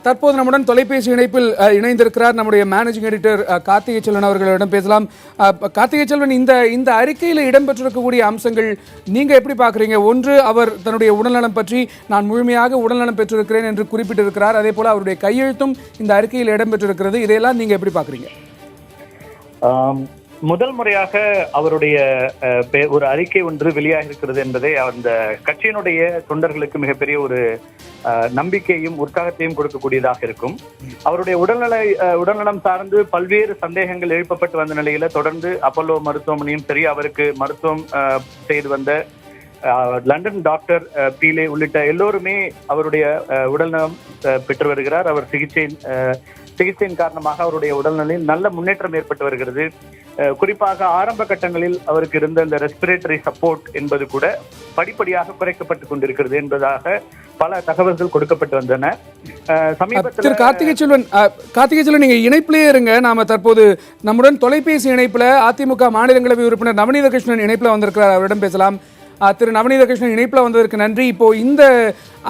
தற்போது நம்முடன் தொலைபேசி இணைப்பில் இணைந்திருக்கிறார் நம்முடைய மேனேஜிங் எடிட்டர் கார்த்திகை செல்வன் அவர்களிடம் பேசலாம். கார்த்திகை செல்வன், இந்த அறிக்கையில் இடம்பெற்றிருக்கக்கூடிய அம்சங்கள் நீங்க எப்படி பார்க்குறீங்க? ஒன்று, அவர் தன்னுடைய உடல்நலம் பற்றி நான் முழுமையாக உடல்நலம் பெற்றிருக்கிறேன் என்று குறிப்பிட்டிருக்கிறார். அதே போல அவருடைய கையெழுத்தும் இந்த அறிக்கையில் இடம்பெற்றிருக்கிறது. இதையெல்லாம் நீங்க எப்படி பார்க்குறீங்க? முதல் முறையாக அவருடைய ஒரு அறிக்கை ஒன்று வெளியாக இருக்கிறது என்பதை அந்த கட்சியினுடைய தொண்டர்களுக்கு மிகப்பெரிய ஒரு நம்பிக்கையும் உற்சாகத்தையும் கொடுக்கக்கூடியதாக இருக்கும். அவருடைய உடல்நலம் சார்ந்து பல்வேறு சந்தேகங்கள் எழுப்பப்பட்டு வந்த நிலையில தொடர்ந்து அப்பல்லோ மருத்துவமனையும் சரி, அவருக்கு மருத்துவம் செய்து வந்த லண்டன் டாக்டர் பீலே உள்ளிட்ட எல்லோருமே அவருடைய உடல்நலம் பெற்று வருகிறார். அவர் சிகிச்சையின் காரணமாக அவருடைய உடல்நிலையில் நல்ல முன்னேற்றம் ஏற்பட்டு வருகிறது. குறிப்பாக ஆரம்ப கட்டங்களில் அவருக்கு இருந்த இந்த ரெஸ்பிரேட்டரி சப்போர்ட் என்பது கூட படிப்படியாக குறைக்கப்பட்டு கொண்டிருக்கிறது என்பதாக பல தகவல்கள் கொடுக்கப்பட்டு வந்தன. சமீபத்தில் கார்த்திகை செல்வன் நீங்க இணைப்பிலேயே இருங்க. நாம தற்போது நம்முடன் தொலைபேசி இணைப்புல அதிமுக மாநிலங்களவை உறுப்பினர் நவநீத கிருஷ்ணன் இணைப்புல வந்திருக்கிறார். அவரிடம் பேசலாம். திரு நவநீத கிருஷ்ணன், இணைப்பில் வந்ததற்கு நன்றி. இப்போ இந்த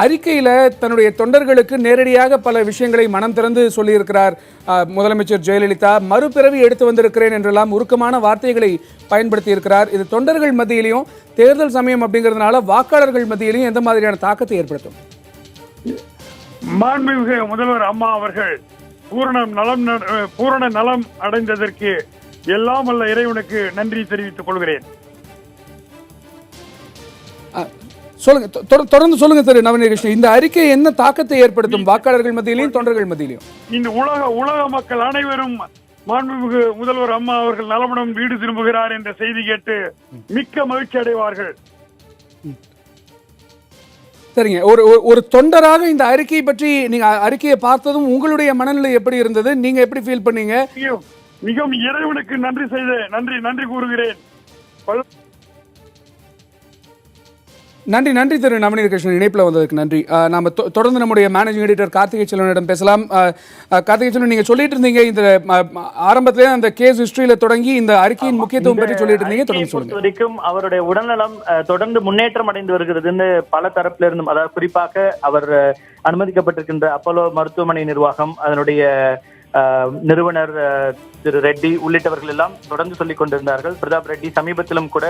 அறிக்கையில தன்னுடைய தொண்டர்களுக்கு நேரடியாக பல விஷயங்களை மனம் திறந்து சொல்லியிருக்கிறார் முதலமைச்சர் ஜெயலலிதா. மறுபிறவி எடுத்து வந்திருக்கிறேன் என்றெல்லாம் உருக்கமான வார்த்தைகளை பயன்படுத்தி இருக்கிறார். இது தொண்டர்கள் மத்தியிலையும் தேர்தல் சமயம் அப்படிங்கிறதுனால வாக்காளர்கள் மத்தியிலையும் எந்த மாதிரியான தாக்கத்தை ஏற்படுத்தும்? மாண்புமிகு முதல்வர் அம்மா அவர்கள் பூரண நலம் அடைந்ததற்கு எல்லாம் வல்ல இறைவனுக்கு நன்றி தெரிவித்துக் கொள்கிறேன். சொல்லுங்க, தொடர்ந்து சொல்லுங்க திரு நவநீத கிருஷ்ணன். இந்த அறிக்கை என்ன தாக்கத்தை ஏற்படுத்தும் வாக்காளர்கள் மத்தியிலையும் தொண்டர்கள் மத்தியிலையும்? இந்த உலக மக்கள் அனைவரும் மாண்புமிகு முதல்வர் அம்மா அவர்கள் நலமுடன் வீடு திரும்புகிறார் என்ற செய்தி கேட்டு மிக்க மகிழ்ச்சி அடைவார்கள். சரிங்க, ஒரு தொண்டராக இந்த அறிக்கையை பற்றி நீங்க அறிக்கையை பார்த்ததும் உங்களுடைய மனநிலை எப்படி இருந்தது? நீங்க எப்படி ஃபீல் பண்ணீங்க? மிகவும் இறைவனுக்கு நன்றி கூறுகிறேன். நன்றி திரு நவநீத கிருஷ்ணன், இணைப்பில் வந்ததுக்கு நன்றி. நாம தொடர்ந்து நம்முடைய மேனேஜிங் எடிட்டர் கார்த்திகை செல்வனிடம் பேசலாம். கார்த்திகை செல்வன், நீங்க சொல்லிட்டு இருந்தீங்க இந்த ஆரம்பத்திலே அந்த கேஸ் ஹிஸ்டரியில தொடங்கி இந்த அறிக்கையின் முக்கியத்துவம் பற்றி சொல்லிட்டு இருந்தீங்க. தொடர்ந்து சொல்லுங்க. வரைக்கும் அவருடைய உடல்நலம் தொடர்ந்து முன்னேற்றம் அடைந்து வருகிறதுன்னு பல தரப்புல இருந்தும், அதாவது குறிப்பாக அவர் அனுமதிக்கப்பட்டிருக்கின்ற அப்பல்லோ மருத்துவமனை நிர்வாகம், அதனுடைய நிறுவனர் திரு ரெட்டி உள்ளிட்டவர்கள் எல்லாம் தொடர்ந்து சொல்லிக் கொண்டிருந்தார்கள். பிரதாப் ரெட்டி சமீபத்திலும் கூட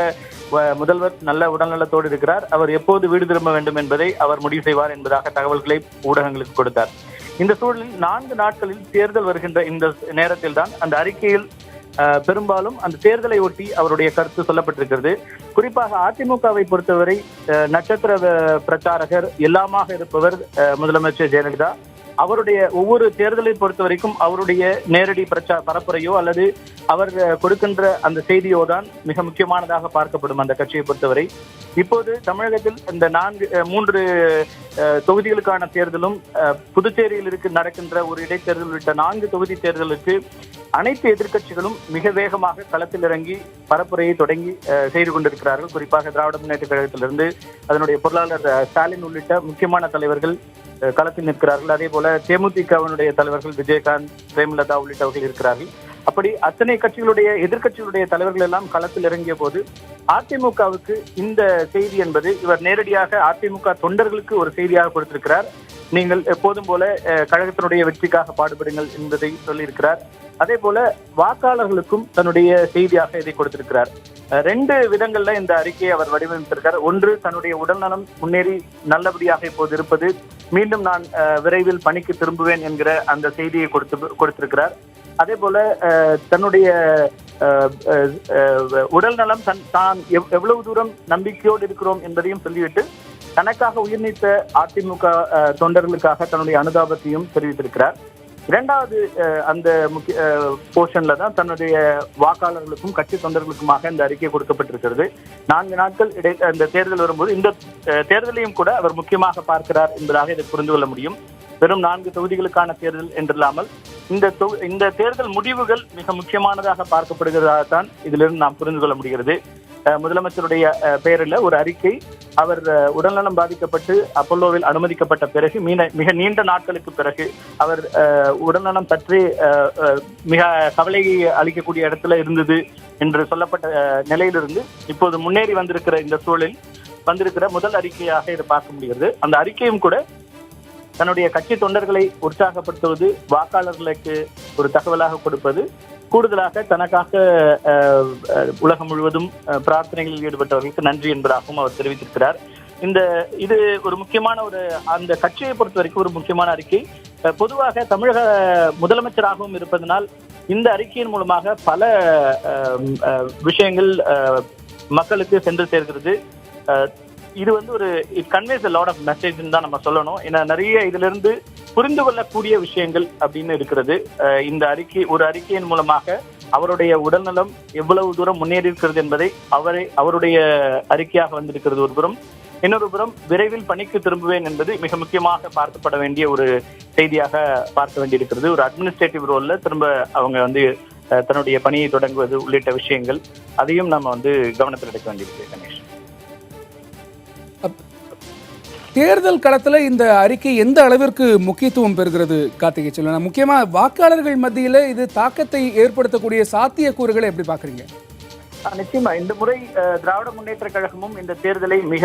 முதல்வர் நல்ல உடல்நலத்தோடு இருக்கிறார், அவர் எப்போது வீடு திரும்ப வேண்டும் என்பதை அவர் முடிவு செய்வார் என்பதாக தகவல்களை ஊடகங்களுக்கு கொடுத்தார். இந்த சூழலில் 4 நாட்களில் தேர்தல் வருகின்ற இந்த நேரத்தில் தான் அந்த அறிக்கையில் பெரும்பாலும் அந்த தேர்தலை ஒட்டி அவருடைய கருத்து சொல்லப்பட்டிருக்கிறது. குறிப்பாக அதிமுகவை பொறுத்தவரை நட்சத்திர பிரச்சாரகர் எல்லாமாக இருப்பவர் முதலமைச்சர் ஜெயலலிதா. அவருடைய ஒவ்வொரு தேர்தலை பொறுத்த வரைக்கும் அவருடைய நேரடி பரப்புரையோ அல்லது அவர் கொடுக்கின்ற அந்த செய்தியோ தான் மிக முக்கியமானதாக பார்க்கப்படும் அந்த கட்சியை பொறுத்தவரை. இப்போது தமிழகத்தில் இந்த 3 தொகுதிகளுக்கான தேர்தலும், புதுச்சேரியில் நடக்கின்ற ஒரு இடைத்தேர்தல் உள்ளிட்ட 4 தொகுதி தேர்தலுக்கு அனைத்து எதிர்க்கட்சிகளும் மிக வேகமாக களத்தில் இறங்கி பரப்புரையை தொடங்கி செய்து கொண்டிருக்கிறார்கள். குறிப்பாக திராவிட முன்னேற்ற கழகத்திலிருந்து அதனுடைய பொருளாளர் ஸ்டாலின் உள்ளிட்ட முக்கியமான தலைவர்கள் களத்தில் நிற்கிறார்கள். அதே போல தேமுதிகவினுடைய தலைவர்கள் விஜயகாந்த், பிரேமலதா உள்ளிட்டவர்கள் இருக்கிறார்கள். அப்படி அத்தனை எதிர்கட்சிகளுடைய தலைவர்கள் எல்லாம் களத்தில் இறங்கிய போது அதிமுகவுக்கு இந்த செய்தி என்பது இவர் நேரடியாக அதிமுக தொண்டர்களுக்கு ஒரு செய்தியாக கொடுத்திருக்கிறார். நீங்கள் எப்போதும் போல கழகத்தினுடைய வெற்றிக்காக பாடுபடுங்கள் என்பதை சொல்லியிருக்கிறார். அதே போல வாக்காளர்களுக்கும் தன்னுடைய செய்தியாக இதை கொடுத்திருக்கிறார். 2 விதங்கள்ல இந்த அறிக்கையை அவர் வடிவமைத்திருக்கிறார். ஒன்று, தன்னுடைய உடல்நலம் முன்னேறி நல்லபடியாக இப்போது இருப்பது, மீண்டும் நான் விரைவில் பணிக்கு திரும்புவேன் என்கிற அந்த செய்தியை கொடுத்திருக்கிறார். அதே போல தன்னுடைய உடல்நலம் தான் எவ்வளவு தூரம் நம்பிக்கையோடு இருக்கிறோம் என்பதையும் சொல்லிவிட்டு தனக்காக உயிர் நீத்த அதிமுக தொண்டர்களுக்காக தன்னுடைய அனுதாபத்தையும் தெரிவித்திருக்கிறார். 2வது அந்த முக்கிய போர்ஷன்ல தான் தன்னுடைய வாக்காளர்களுக்கும் கட்சி தொண்டர்களுக்குமாக இந்த அறிக்கை கொடுக்கப்பட்டிருக்கிறது. 4 நாட்கள் இந்த தேர்தல் வரும்போது இந்த தேர்தலையும் கூட அவர் முக்கியமாக பார்க்கிறார் என்பதாக இதை புரிந்து கொள்ள முடியும். வெறும் 4 தொகுதிகளுக்கான தேர்தல் என்றில்லாமல் இந்த தேர்தல் முடிவுகள் மிக முக்கியமானதாக பார்க்கப்படுகிறதாகத்தான் இதிலிருந்து நாம் புரிந்து கொள்ள முடிகிறது. முதலமைச்சருடைய பெயரில் ஒரு அறிக்கை, அவர் உடல்நலம் பாதிக்கப்பட்டு அப்பல்லோவில் அனுமதிக்கப்பட்ட பிறகு மிக நீண்ட நாட்களுக்கு பிறகு அவர் உடல்நலம் சற்றே மிக கவலை அளிக்கக்கூடிய இடத்துல இருந்தது என்று சொல்லப்பட்ட நிலையிலிருந்து இப்போது முன்னேறி வந்திருக்கிற இந்த சூழலில் வந்திருக்கிற முதல் அறிக்கையாக இதை பார்க்க முடிகிறது. அந்த அறிக்கையும் கூட தன்னுடைய கட்சி தொண்டர்களை உற்சாகப்படுத்துவது, வாக்காளர்களுக்கு ஒரு தகவலாக கொடுப்பது, கூடுதலாக தனக்காக உலகம் முழுவதும் பிரார்த்தனைகளில் ஈடுபட்டவர்களுக்கு நன்றி என்பதாகவும் அவர் தெரிவித்திருக்கிறார். இது ஒரு முக்கியமான அந்த கட்சியை பொறுத்த வரைக்கும் ஒரு முக்கியமான அறிக்கை. பொதுவாக தமிழக முதலமைச்சராகவும் இருப்பதனால் இந்த அறிக்கையின் மூலமாக பல விஷயங்கள் மக்களுக்கு சென்று சேர்கிறது. இது ஒரு it conveys lot of message தான் நம்ம சொல்லணும். ஏன்னா நிறைய இதுல இருந்து புரிந்து கொள்ளக்கூடிய விஷயங்கள் அப்படின்னு இருக்கிறது. இந்த அறிக்கையின் மூலமாக அவருடைய உடல்நலம் எவ்வளவு தூரம் முன்னேறி இருக்கிறது என்பதை அவருடைய அறிக்கையாக வந்திருக்கிறது ஒரு புறம். இன்னொரு புறம் விரைவில் பணிக்கு திரும்புவேன் என்பது மிக முக்கியமாக பார்க்கப்பட வேண்டிய ஒரு செய்தியாக பார்க்க வேண்டியிருக்கிறது. ஒரு அட்மினிஸ்ட்ரேட்டிவ் ரோல்ல திரும்ப அவங்க தன்னுடைய பணியை தொடங்குவது உள்ளிட்ட விஷயங்கள், அதையும் நம்ம கவனத்தில் எடுக்க வேண்டியிருக்கு. கணேஷ், தேர்தல் களத்துல இந்த அறிக்கை எந்த அளவிற்கு முக்கியத்துவம் பெறுகிறது கார்த்திகை செல்வன்? முக்கியமா வாக்காளர்கள் மத்தியில இது தாக்கத்தை ஏற்படுத்தக்கூடிய சாத்தியக்கூறுகளை எப்படி பாக்குறீங்க? நிச்சயமா இந்த முறை திராவிட முன்னேற்ற கழகமும் இந்த தேர்தலை மிக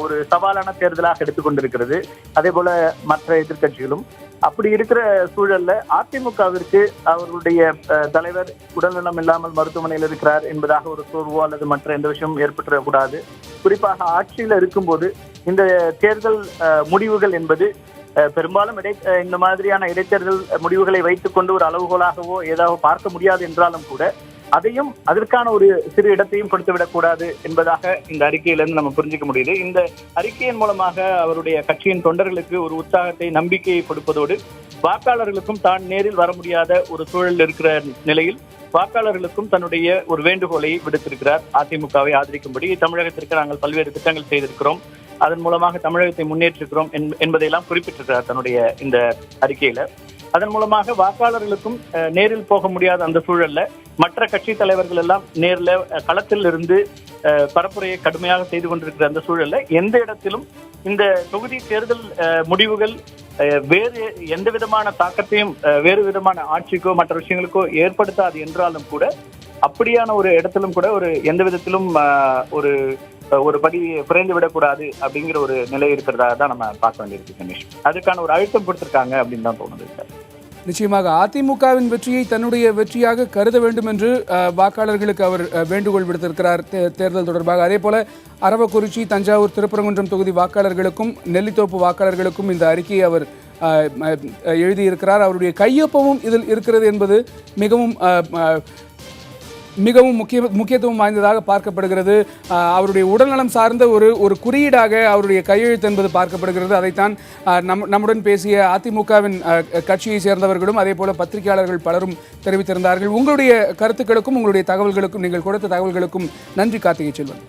ஒரு சவாலான தேர்தலாக எடுத்துக்கொண்டிருக்கிறது. அதே போல மற்ற எதிர்கட்சிகளும். அப்படி இருக்கிற சூழல்ல அதிமுகவிற்கு அவர்களுடைய தலைவர் உடல்நலம் இல்லாமல் மருத்துவமனையில் இருக்கிறார் என்பதாக ஒரு சோர்வோ அல்லது மற்ற எந்த விஷயமும் ஏற்பட்டுறக்கூடாது. குறிப்பாக ஆட்சியில் இருக்கும்போது இந்த தேர்தல் முடிவுகள் என்பது பெரும்பாலும் இந்த மாதிரியான இடைத்தேர்தல் முடிவுகளை வைத்துக் கொண்டு ஒரு அளவுகோலாகவோ ஏதாவது பார்க்க முடியாது என்றாலும் கூட அதையும் அதற்கான ஒரு சிறு இடத்தையும் கொடுத்துவிடக் கூடாது என்பதாக இந்த அறிக்கையிலிருந்து நம்ம புரிஞ்சுக்க முடியுது. இந்த அறிக்கையின் மூலமாக அவருடைய கட்சியின் தொண்டர்களுக்கு ஒரு உற்சாகத்தை, நம்பிக்கையை கொடுப்பதோடு வாக்காளர்களுக்கும் தான் நேரில் வர முடியாத ஒரு சூழல் இருக்கிற நிலையில் வாக்காளர்களுக்கும் தன்னுடைய ஒரு வேண்டுகோளை விடுத்திருக்கிறார். அதிமுகவை ஆதரிக்கும்படி தமிழகத்திற்கு நாங்கள் பல்வேறு திட்டங்கள் செய்திருக்கிறோம், அதன் மூலமாக தமிழகத்தை முன்னேற்றிருக்கிறோம் என்பதையெல்லாம் குறிப்பிட்டிருக்கிறார் தன்னுடைய இந்த அறிக்கையில. அதன் மூலமாக வாக்காளர்களுக்கும் நேரில் போக முடியாத அந்த சூழல்ல மற்ற கட்சி தலைவர்கள் எல்லாம் நேர்ல களத்தில் இருந்து பரப்புரையை கடுமையாக செய்து கொண்டிருக்கிற அந்த சூழல்ல எந்த இடத்திலும் இந்த தொகுதி தேர்தல் முடிவுகள் வேறு எந்த விதமான தாக்கத்தையும் வேறு விதமான ஆட்சிக்கோ மற்ற விஷயங்களுக்கோ ஏற்படுத்தாது என்றாலும் கூட அப்படியான ஒரு இடத்திலும் கூட எந்த விதத்திலும் ஒரு படி குறைந்து விடக்கூடாது அப்படிங்கிற ஒரு நிலை இருக்கிறதா தான் நம்ம பார்க்க வேண்டியிருக்கு கணேஷ். அதுக்கான ஒரு அழுத்தம் கொடுத்திருக்காங்க அப்படின்னு தான் தோணுது சார். நிச்சயமாக அதிமுகவின் வெற்றியை தன்னுடைய வெற்றியாக கருத வேண்டும் என்று வாக்காளர்களுக்கு அவர் வேண்டுகோள் விடுத்திருக்கிறார் தேர்தல் தொடர்பாக. அதே போல அரவக்குறிச்சி, தஞ்சாவூர், திருப்பரங்குன்றம் தொகுதி வாக்காளர்களுக்கும் நெல்லித்தோப்பு வாக்காளர்களுக்கும் இந்த அறிக்கையை அவர் எழுதியிருக்கிறார். அவருடைய கையொப்பமும் இதில் இருக்கிறது என்பது மிகவும் முக்கியத்துவம் வாய்ந்ததாக பார்க்கப்படுகிறது. அவருடைய உடல்நலம் சார்ந்த ஒரு குறியீடாக அவருடைய கையெழுத்து என்பது பார்க்கப்படுகிறது. அதைத்தான் நம்முடன் பேசிய அதிமுகவின் கட்சியை சேர்ந்தவர்களும் அதே போல பத்திரிகையாளர்கள் பலரும் தெரிவித்திருந்தார்கள். உங்களுடைய கருத்துக்களுக்கும் உங்களுடைய தகவல்களுக்கும் நீங்கள் கொடுத்த தகவல்களுக்கும் நன்றி கார்த்திகை செல்வன்.